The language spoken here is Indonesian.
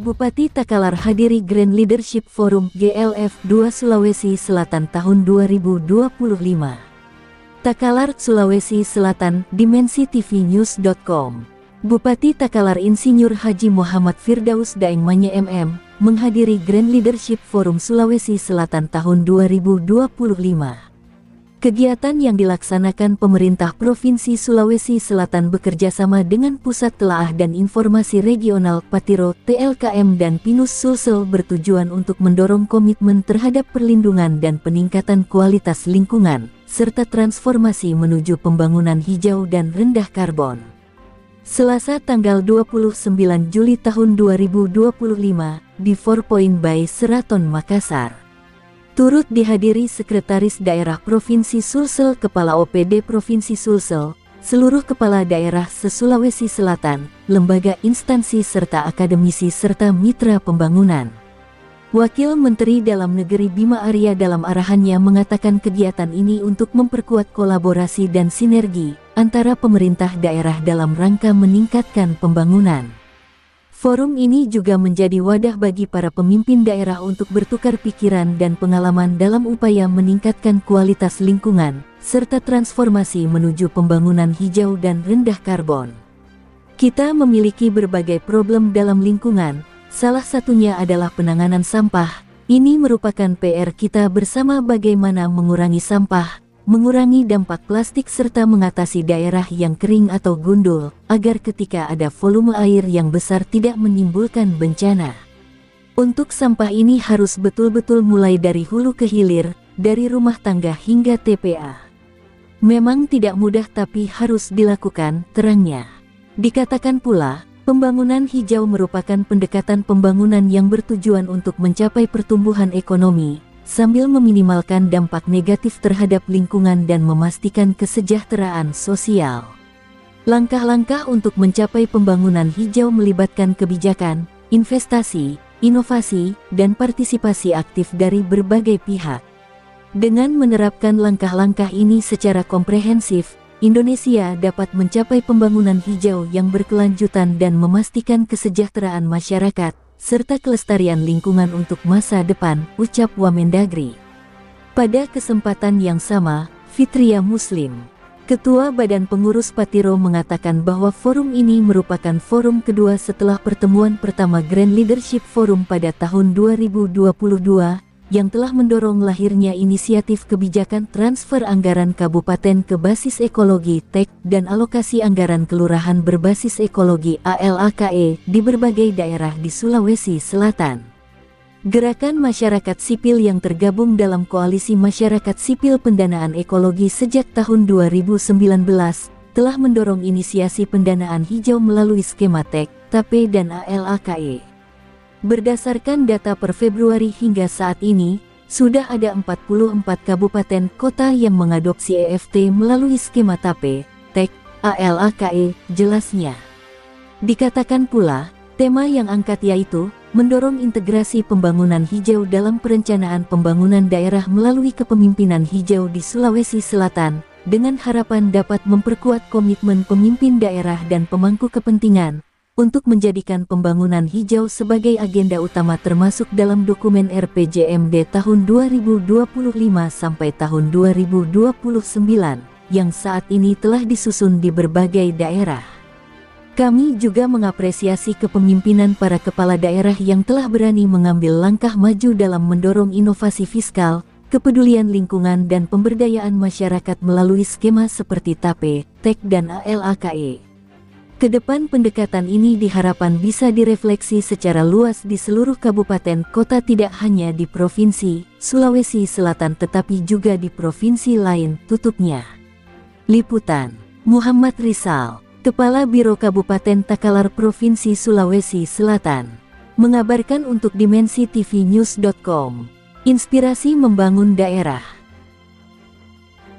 Bupati Takalar hadiri Grand Leadership Forum GLF 2 Sulawesi Selatan tahun 2025. Takalar, Sulawesi Selatan, dimensitv-news.com. Bupati Takalar Insinyur Haji Muhammad Firdaus Daeng Manye MM menghadiri Grand Leadership Forum Sulawesi Selatan tahun 2025. Kegiatan yang dilaksanakan pemerintah Provinsi Sulawesi Selatan bekerjasama dengan Pusat Telaah dan Informasi Regional Patiro, TLKM dan Pinus Sulsel bertujuan untuk mendorong komitmen terhadap perlindungan dan peningkatan kualitas lingkungan, serta transformasi menuju pembangunan hijau dan rendah karbon. Selasa tanggal 29 Juli tahun 2025 di 4 Point by Seraton Makassar. Turut dihadiri Sekretaris Daerah Provinsi Sulsel, Kepala OPD Provinsi Sulsel, seluruh kepala daerah se-Sulawesi Selatan, lembaga instansi serta akademisi serta mitra pembangunan. Wakil Menteri Dalam Negeri Bima Arya dalam arahannya mengatakan kegiatan ini untuk memperkuat kolaborasi dan sinergi antara pemerintah daerah dalam rangka meningkatkan pembangunan. Forum ini juga menjadi wadah bagi para pemimpin daerah untuk bertukar pikiran dan pengalaman dalam upaya meningkatkan kualitas lingkungan, serta transformasi menuju pembangunan hijau dan rendah karbon. Kita memiliki berbagai problem dalam lingkungan, salah satunya adalah penanganan sampah. Ini merupakan PR kita bersama bagaimana mengurangi sampah, mengurangi dampak plastik serta mengatasi daerah yang kering atau gundul, agar ketika ada volume air yang besar tidak menimbulkan bencana. Untuk sampah ini harus betul-betul mulai dari hulu ke hilir, dari rumah tangga hingga TPA. Memang tidak mudah tapi harus dilakukan, terangnya. Dikatakan pula, pembangunan hijau merupakan pendekatan pembangunan yang bertujuan untuk mencapai pertumbuhan ekonomi, sambil meminimalkan dampak negatif terhadap lingkungan dan memastikan kesejahteraan sosial. Langkah-langkah untuk mencapai pembangunan hijau melibatkan kebijakan, investasi, inovasi, dan partisipasi aktif dari berbagai pihak. Dengan menerapkan langkah-langkah ini secara komprehensif, Indonesia dapat mencapai pembangunan hijau yang berkelanjutan dan memastikan kesejahteraan masyarakat, serta kelestarian lingkungan untuk masa depan, ucap Wamendagri. Pada kesempatan yang sama, Fitria Muslim, Ketua Badan Pengurus Patiro mengatakan bahwa forum ini merupakan forum kedua setelah pertemuan pertama Grand Leadership Forum pada tahun 2022, yang telah mendorong lahirnya inisiatif kebijakan transfer anggaran kabupaten ke basis ekologi TEK dan alokasi anggaran kelurahan berbasis ekologi ALAKE di berbagai daerah di Sulawesi Selatan. Gerakan masyarakat sipil yang tergabung dalam Koalisi Masyarakat Sipil Pendanaan Ekologi sejak tahun 2019 telah mendorong inisiasi pendanaan hijau melalui skema TEK, TAPE dan ALAKE. Berdasarkan data per Februari hingga saat ini, sudah ada 44 kabupaten kota yang mengadopsi EFT melalui skema TAPE, TEK, ALAKE, jelasnya. Dikatakan pula, tema yang angkat yaitu, mendorong integrasi pembangunan hijau dalam perencanaan pembangunan daerah melalui kepemimpinan hijau di Sulawesi Selatan, dengan harapan dapat memperkuat komitmen pemimpin daerah dan pemangku kepentingan, untuk menjadikan pembangunan hijau sebagai agenda utama termasuk dalam dokumen RPJMD tahun 2025 sampai tahun 2029, yang saat ini telah disusun di berbagai daerah. Kami juga mengapresiasi kepemimpinan para kepala daerah yang telah berani mengambil langkah maju dalam mendorong inovasi fiskal, kepedulian lingkungan dan pemberdayaan masyarakat melalui skema seperti TAPE, TEK dan ALAKE. Kedepan pendekatan ini diharapkan bisa direfleksi secara luas di seluruh kabupaten kota tidak hanya di Provinsi Sulawesi Selatan tetapi juga di provinsi lain, tutupnya. Liputan, Muhammad Rizal, Kepala Biro Kabupaten Takalar Provinsi Sulawesi Selatan, mengabarkan untuk dimensitv-news.com. Inspirasi membangun daerah.